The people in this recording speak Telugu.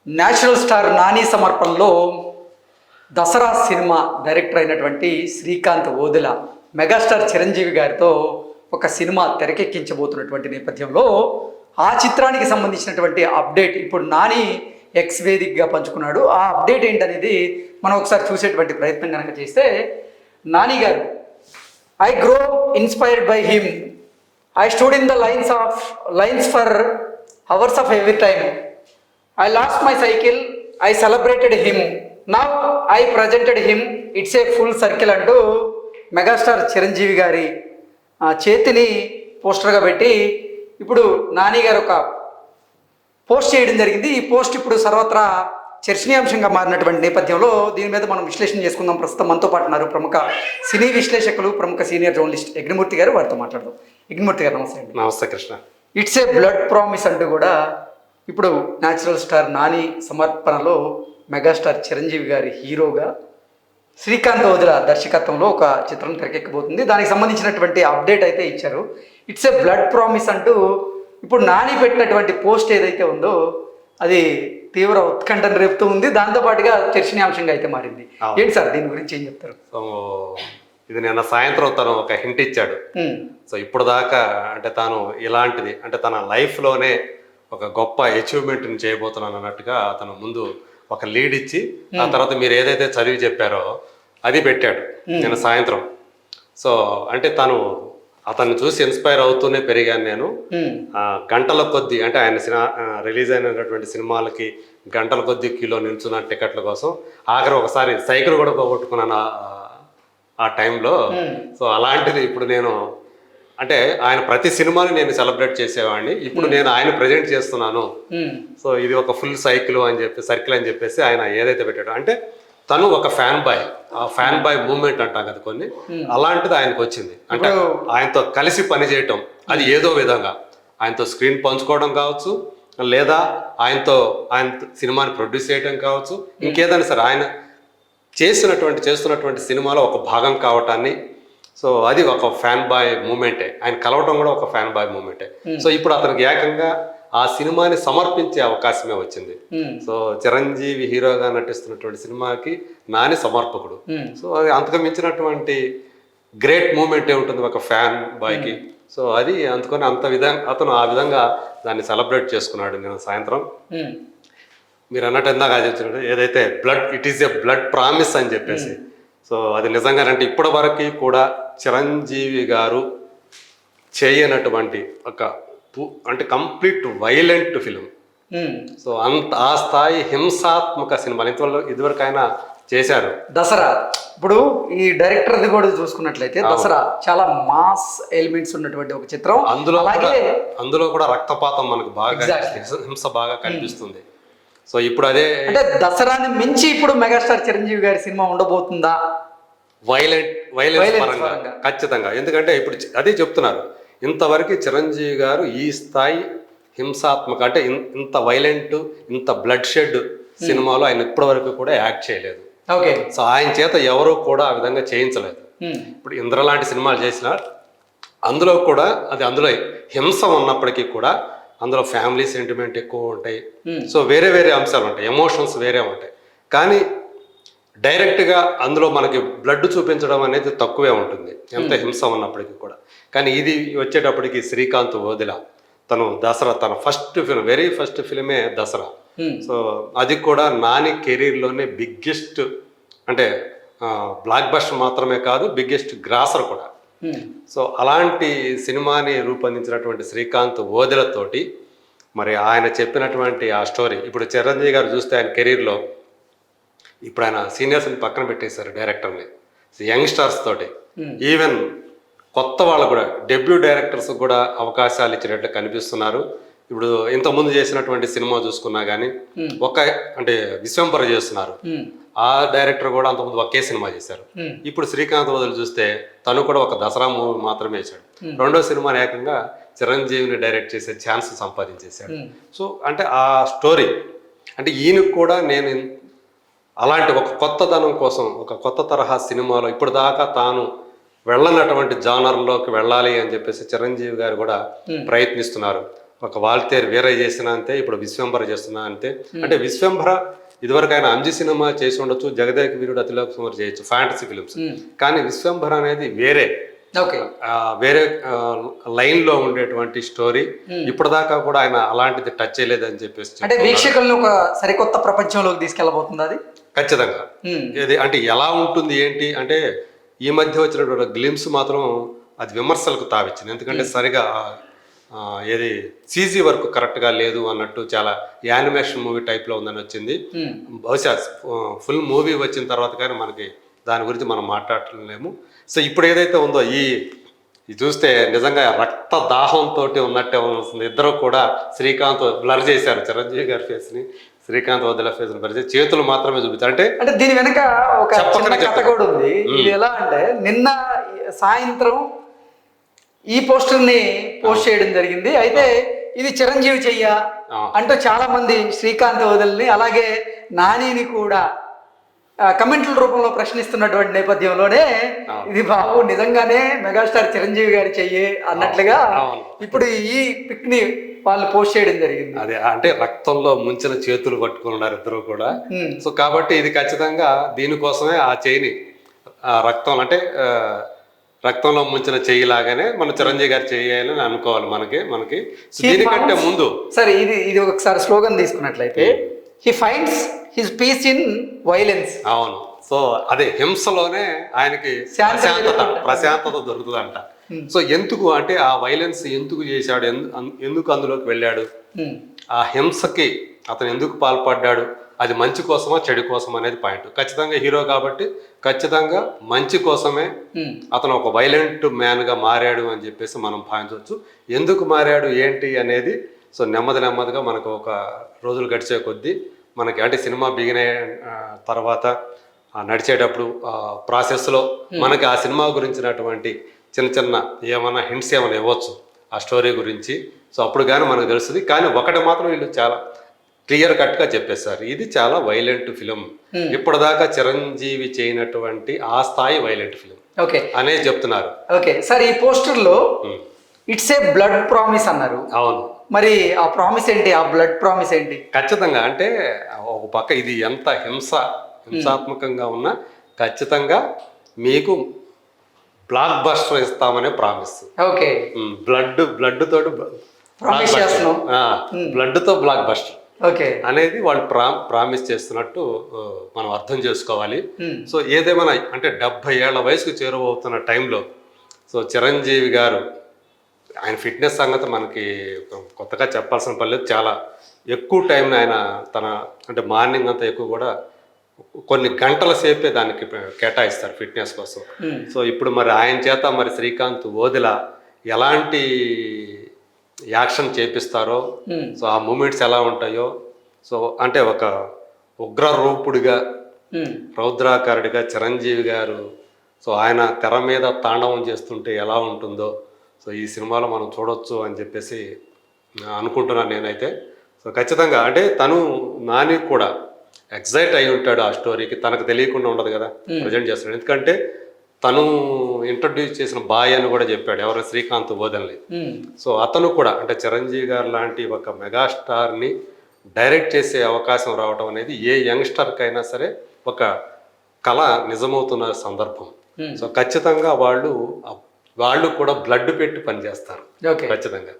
నేచురల్ స్టార్ నాని సమర్పణలో దసరా సినిమా డైరెక్టర్ అయినటువంటి శ్రీకాంత్ ఓదెల మెగాస్టార్ చిరంజీవి గారితో ఒక సినిమా తెరకెక్కించబోతున్నటువంటి నేపథ్యంలో ఆ చిత్రానికి సంబంధించినటువంటి అప్డేట్ ఇప్పుడు నాని ఎక్స్ వేదికగా పంచుకున్నాడు. ఆ అప్డేట్ ఏంటనేది మనం ఒకసారి చూసేటువంటి ప్రయత్నం కనుక చేస్తే, నాని గారు, I grow inspired by him, I stood in the lines for hours of every time, I lost my cycle, I celebrated him, now I presented him, it's a full circle అంటూ మెగాస్టార్ చిరంజీవి గారి చేతిని పోస్టర్గా పెట్టి ఇప్పుడు నాని గారు ఒక పోస్ట్ చేయడం జరిగింది. ఈ పోస్ట్ ఇప్పుడు సర్వత్రా చర్చనీయాంశంగా మారినటువంటి నేపథ్యంలో దీని మీద మనం విశ్లేషణ చేసుకుందాం. ప్రస్తుతం మనతో పాటు ఉన్నారు ప్రముఖ సినీ విశ్లేషకులు, ప్రముఖ సీనియర్ జర్నలిస్ట్ యజ్ఞమూర్తి గారు. వారితో మాట్లాడదాం. యజ్ఞమూర్తి గారు నమస్తే అండి. నమస్తే Krishna. It's a blood promise అంటూ కూడా ఇప్పుడు న్యాచురల్ స్టార్ నాని సమర్పణలో మెగాస్టార్ చిరంజీవి గారి హీరోగా శ్రీకాంత్ ఓదెల దర్శకత్వంలో ఒక చిత్రం తెరకెక్కబోతుంది. దానికి సంబంధించినటువంటి అప్డేట్ అయితే ఇచ్చారు. ఇట్స్ ఏ బ్లడ్ ప్రామిస్ అంటూ ఇప్పుడు నాని పెట్టినటువంటి పోస్ట్ ఏదైతే ఉందో అది తీవ్ర ఉత్కంఠను రేపుతూ ఉంది. దాంతోపాటుగా చర్చనీయాంశంగా అయితే మారింది. ఏంటి సార్ దీని గురించి ఏం చెప్తారు? సో ఇది నిన్న సాయంత్రం తను ఒక హింట్ ఇచ్చాడు. సో ఇప్పుడు దాకా అంటే తాను ఇలాంటిది అంటే తన లైఫ్లోనే ఒక గొప్ప అచీవ్మెంట్ని చేయబోతున్నాను అన్నట్టుగా అతను ముందు ఒక లీడ్ ఇచ్చి ఆ తర్వాత మీరు ఏదైతే చదివి చెప్పారో అది పెట్టాడు నిన్న సాయంత్రం. సో అంటే అతన్ని చూసి ఇన్స్పైర్ అవుతూనే పెరిగాను నేను. గంటల కొద్దీ అంటే ఆయన రిలీజ్ అయినటువంటి సినిమాలకి గంటల కొద్దీ క్యూలో నిల్చున్న టికెట్ల కోసం ఆఖరి ఒకసారి సైకిల్ కూడా పోగొట్టుకున్నాను ఆ టైంలో. సో అలాంటిది ఇప్పుడు నేను అంటే ఆయన ప్రతి సినిమాని నేను సెలబ్రేట్ చేసేవాడిని. ఇప్పుడు నేను ఆయన ప్రజెంట్ చేస్తున్నాను. సో ఇది ఒక ఫుల్ సర్కిల్ అని చెప్పేసి ఆయన ఏదైతే పెట్టాడో అంటే తను ఒక ఫ్యాన్ బాయ్, ఆ ఫ్యాన్ బాయ్ మూమెంట్ అంటాం కదా కొన్ని, అలాంటిది ఆయనకు వచ్చింది. అంటే ఆయనతో కలిసి పనిచేయటం, అది ఏదో విధంగా ఆయనతో స్క్రీన్ పంచుకోవడం కావచ్చు, లేదా ఆయన సినిమాని ప్రొడ్యూస్ చేయడం కావచ్చు, ఇంకేదైనా సరే ఆయన చేస్తున్నటువంటి సినిమాలో ఒక భాగం కావటాన్ని. సో అది ఒక ఫ్యాన్ బాయ్ మూమెంటే. ఆయన కలవటం కూడా ఒక ఫ్యాన్ బాయ్ మూమెంటే. సో ఇప్పుడు అతనికి ఏకంగా ఆ సినిమాని సమర్పించే అవకాశమే వచ్చింది. సో చిరంజీవి హీరోగా నటిస్తున్నటువంటి సినిమాకి నాని సమర్పకుడు. సో అది అంతకు మించినటువంటి గ్రేట్ మూమెంటే ఉంటుంది ఒక ఫ్యాన్ బాయ్కి. సో అది అందుకని అతను ఆ విధంగా దాన్ని సెలబ్రేట్ చేసుకున్నాడు నిన్న సాయంత్రం. మీరు అన్నట్టు ఇందాక అది ఏదైతే it is a blood promise అని చెప్పేసి, సో అది నిజంగానంటే ఇప్పటి వరకు కూడా చిరంజీవి గారు చేయనటువంటి అంటే కంప్లీట్ వైలెంట్ ఫిలిం. సో ఆ స్థాయి హింసాత్మక సినిమాలు ఇదివరకు ఆయన చేశారు. దసరా ఇప్పుడు ఈ డైరెక్టర్ది కూడా చూసుకున్నట్లయితే దసరా చాలా మాస్ ఎలిమెంట్స్ ఉన్నటువంటి ఒక చిత్రం. అందులో కూడా రక్తపాతం మనకు బాగా, హింస బాగా కనిపిస్తుంది. సో ఇప్పుడు అదే అంటే దసరాని మించి ఇప్పుడు మెగాస్టార్ చిరంజీవి గారి సినిమా ఉండబోతుందా వైలెన్స్ పరంగా? ఖచ్చితంగా. ఎందుకంటే ఇప్పుడు అదే చెప్తున్నారు, ఇంతవరకు చిరంజీవి గారు ఈ స్థాయి హింసాత్మక అంటే ఇంత వైలెంట్, ఇంత బ్లడ్ షెడ్ సినిమాలో ఆయన ఇప్పటి వరకు కూడా యాక్ట్ చేయలేదు. ఓకే. సో ఆయన చేత ఎవరు కూడా ఆ విధంగా చేయించలేదు. ఇప్పుడు ఇంద్ర లాంటి సినిమాలు చేసిన అందులో కూడా అందులో హింస ఉన్నప్పటికీ కూడా అందులో ఫ్యామిలీ సెంటిమెంట్ ఎక్కువ ఉంటాయి. సో వేరే వేరే అంశాలు ఉంటాయి, ఎమోషన్స్ వేరే ఉంటాయి. కానీ డైరెక్ట్గా అందులో మనకి బ్లడ్ చూపించడం అనేది తక్కువే ఉంటుంది, ఎంత హింస ఉన్నప్పటికీ కూడా. కానీ ఇది వచ్చేటప్పటికి శ్రీకాంత్ ఓదెల దసరా తన వెరీ ఫస్ట్ ఫిలిమే దసరా. సో అది కూడా నాని కెరీర్లోనే బిగ్గెస్ట్ అంటే బ్లాక్ బస్టర్ మాత్రమే కాదు, బిగ్గెస్ట్ గ్రాసర్ కూడా. సో అలాంటి సినిమాని రూపొందించినటువంటి శ్రీకాంత్ ఓదెలతోటి మరి ఆయన చెప్పినటువంటి ఆ స్టోరీ ఇప్పుడు చిరంజీవి గారు చూస్తే ఆయన కెరీర్లో ఇప్పుడు ఆయన సీనియర్స్ని పక్కన పెట్టేశారు, డైరెక్టర్ని యంగ్స్టర్స్ తోటి, ఈవెన్ కొత్త వాళ్ళు కూడా డెబ్యూ డైరెక్టర్స్ కూడా అవకాశాలు ఇచ్చినట్లు కనిపిస్తున్నారు. ఇప్పుడు ఇంతకుముందు చేసినటువంటి సినిమా చూసుకున్నా కానీ అంటే విశ్వంపర చేస్తున్నారు, ఆ డైరెక్టర్ కూడా అంతకుముందు ఒకే సినిమా చేశారు. ఇప్పుడు శ్రీకాంత్ ఓదెల చూస్తే తను కూడా ఒక దసరా మూవీ మాత్రమే వేశాడు. రెండో సినిమాని ఏకంగా చిరంజీవిని డైరెక్ట్ చేసే ఛాన్స్ సంపాదించేశాడు. సో అంటే ఆ స్టోరీ అంటే ఈయనకు కూడా నేను అలాంటి ఒక కొత్తదనం కోసం ఒక కొత్త తరహా సినిమాలో ఇప్పుడు దాకా తాను వెళ్ళనటువంటి జానర్లోకి వెళ్ళాలి అని చెప్పేసి చిరంజీవి గారు కూడా ప్రయత్నిస్తున్నారు. ఒక వాల్తేరు వీరయ్య చేసిన అంతే, ఇప్పుడు విశ్వంభర చేస్తున్నా అంతే. అంటే విశ్వంభర ఇదివరకు ఆయన అంజి సినిమా చేసి ఉండొచ్చు, జగదేక వీరుడు అతిలోక సుందరి చేయొచ్చు, ఫ్యాంటసీ ఫిలిమ్స్. కానీ విశ్వంభర అనేది వేరే ఓకే వేరే లైన్ లో ఉండేటువంటి స్టోరీ. ఇప్పటిదాకా కూడా ఆయన అలాంటిది టచ్ చేయలేదని చెప్పేసి అంటే వీక్షకులను ఒక సరికొత్త ప్రపంచంలోకి తీసుకెళ్ళబోతుంది అది ఖచ్చితంగా. ఇది అంటే ఎలా ఉంటుంది ఏంటి అంటే ఈ మధ్య వచ్చినటువంటి గ్లిమ్స్ మాత్రం అది విమర్శలకు తావిచ్చింది. ఎందుకంటే సరిగా ఏది సీజీ వర్క్ కరెక్ట్గా లేదు అన్నట్టు, చాలా యానిమేషన్ మూవీ టైప్లో ఉందని వచ్చింది. బహుశా ఫుల్ మూవీ వచ్చిన తర్వాత కానీ మనకి దాని గురించి మనం మాట్లాడలేము. సో ఇప్పుడు ఏదైతే ఉందో ఇది చూస్తే నిజంగా రక్త దాహంతో ఉన్నట్టే ఉంది. ఇద్దరు కూడా శ్రీకాంత్ బ్లర్ చేశారు, చిరంజీవి గారి ఫేస్ని, శ్రీకాంత్ వదిల ఫేస్ని బ్లర్ చేసి చేతులు మాత్రమే చూపించారు. అంటే దీని వెనక ఒక చిన్న కథ కూడా ఉంది. ఇది ఎలా అంటే నిన్న సాయంత్రం ఈ పోస్టర్ని పోస్ట్ చేయడం జరిగింది. అయితే ఇది చిరంజీవి చెయ్య అంటూ చాలా మంది శ్రీకాంత్ వదిలిని అలాగే నానిని కూడా కమెంట్ల రూపంలో ప్రశ్నిస్తున్నటువంటి నేపథ్యంలోనే ఇది బాబు నిజంగానే మెగాస్టార్ చిరంజీవి గారి చెయ్యి అన్నట్లుగా ఇప్పుడు ఈ పిక్ ని వాళ్ళు పోస్ట్ చేయడం జరిగింది. అదే అంటే రక్తంలో ముంచిన చేతులు పట్టుకుని ఉన్నారు ఇద్దరు కూడా. సో కాబట్టి ఇది ఖచ్చితంగా దీనికోసమే ఆ చెయ్యిని రక్తం అంటే రక్తంలో ముంచిన చెయ్యి లాగానే మన చిరంజీవి గారు చేయాలని అనుకోవాలి మనకి. దీనికంటే ముందు సరే ఇది ఒకసారి స్లోగన్ తీసుకున్నట్లయితే he finds his piece in violence. అవును. సో అదే హింసలోనే ఆయనకి ప్రశాంతత దొరుకుతుందంట. సో ఎందుకు అంటే ఆ వైలెన్స్ ఎందుకు చేశాడు, ఎందుకు అందులోకి వెళ్ళాడు, ఆ హింసకి అతను ఎందుకు పాల్పడ్డాడు, అది మంచి కోసమా చెడు కోసమా అనేది పాయింట్. ఖచ్చితంగా హీరో కాబట్టి ఖచ్చితంగా మంచి కోసమే అతను ఒక వైలెంట్ మ్యాన్గా మారాడు అని చెప్పేసి మనం భావించవచ్చు. ఎందుకు మారాడు ఏంటి అనేది సో నెమ్మదిగా మనకు ఒక రోజులు గడిచే కొద్దీ మనకి అంటే సినిమా బిగిన్ తర్వాత నడిచేటప్పుడు ప్రాసెస్లో మనకి ఆ సినిమా గురించినటువంటి చిన్న ఏమైనా హింట్స్ ఏమైనా ఇవ్వచ్చు ఆ స్టోరీ గురించి. సో అప్పుడు కానీ మనకు తెలుస్తుంది. కానీ ఒకటి మాత్రం వీళ్ళు చాలా క్లియర్ కట్గా చెప్పేశారు, ఇది చాలా వైలెంట్ ఫిలిం, ఇప్పటిదాకా చిరంజీవి చేయనటువంటి ఆ స్థాయి వైలెంట్ ఫిలిం అనేది చెప్తున్నారు. ఓకే సార్, ఈ పోస్టర్ లో ఇట్స్ ఏ బ్లడ్ ప్రామిస్ అన్నారు. అవును, మరి ఆ ప్రామిస్ ఏంటి, ఆ బ్లడ్ ప్రామిస్ ఏంటి? ఖచ్చితంగా అంటే ఒక పక్క ఇది ఎంత హింసాత్మకంగా ఉన్నా ఖచ్చితంగా మీకు బ్లాక్ బస్టర్ ఇస్తామనే ప్రామిస్. ఓకే, బ్లడ్ తోటి బ్లడ్ తో బ్లాక్ బస్టర్ అనేది వాళ్ళు ప్రామిస్ చేస్తున్నట్టు మనం అర్థం చేసుకోవాలి. సో ఏదేమైనా అంటే 70 ఏళ్ల వయసుకు చేరువవుతున్న టైంలో సో చిరంజీవి గారు ఆయన ఫిట్నెస్ సంగతి మనకి కొత్తగా చెప్పాల్సిన పని లేదు. చాలా ఎక్కువ టైం ఆయన తన అంటే మార్నింగ్ అంతా ఎక్కువ కూడా కొన్ని గంటల సేపే దానికి కేటాయిస్తారు ఫిట్నెస్ కోసం. సో ఇప్పుడు మరి ఆయన చేత మరి శ్రీకాంత్ వదిల ఎలాంటి యాక్షన్ చేపిస్తారో, సో ఆ మూమెంట్స్ ఎలా ఉంటాయో, సో అంటే ఒక ఉగ్ర రూపుడిగా రౌద్రాకారుడిగా చిరంజీవి గారు సో ఆయన తెర మీద తాండవం చేస్తుంటే ఎలా ఉంటుందో సో ఈ సినిమాలో మనం చూడొచ్చు అని చెప్పేసి అనుకుంటున్నాను నేనైతే. సో ఖచ్చితంగా అంటే తను నాని కూడా ఎక్సైట్ అయి ఉంటాడు ఆ స్టోరీకి, తనకు తెలియకుండా ఉండదు కదా ప్రజెంట్ చేస్తున్నాడు. ఎందుకంటే తను ఇంట్రడ్యూస్ చేసిన బాయ్ అని కూడా చెప్పాడు, ఎవరు శ్రీకాంత్ వదిలి. సో అతను కూడా అంటే చిరంజీవి గారు లాంటి ఒక మెగాస్టార్ని డైరెక్ట్ చేసే అవకాశం రావడం అనేది ఏ యంగ్స్టర్కైనా సరే ఒక కళ నిజమవుతున్న సందర్భం. సో ఖచ్చితంగా వాళ్ళు కూడా బ్లడ్ పెట్టి పనిచేస్తారు ఖచ్చితంగా.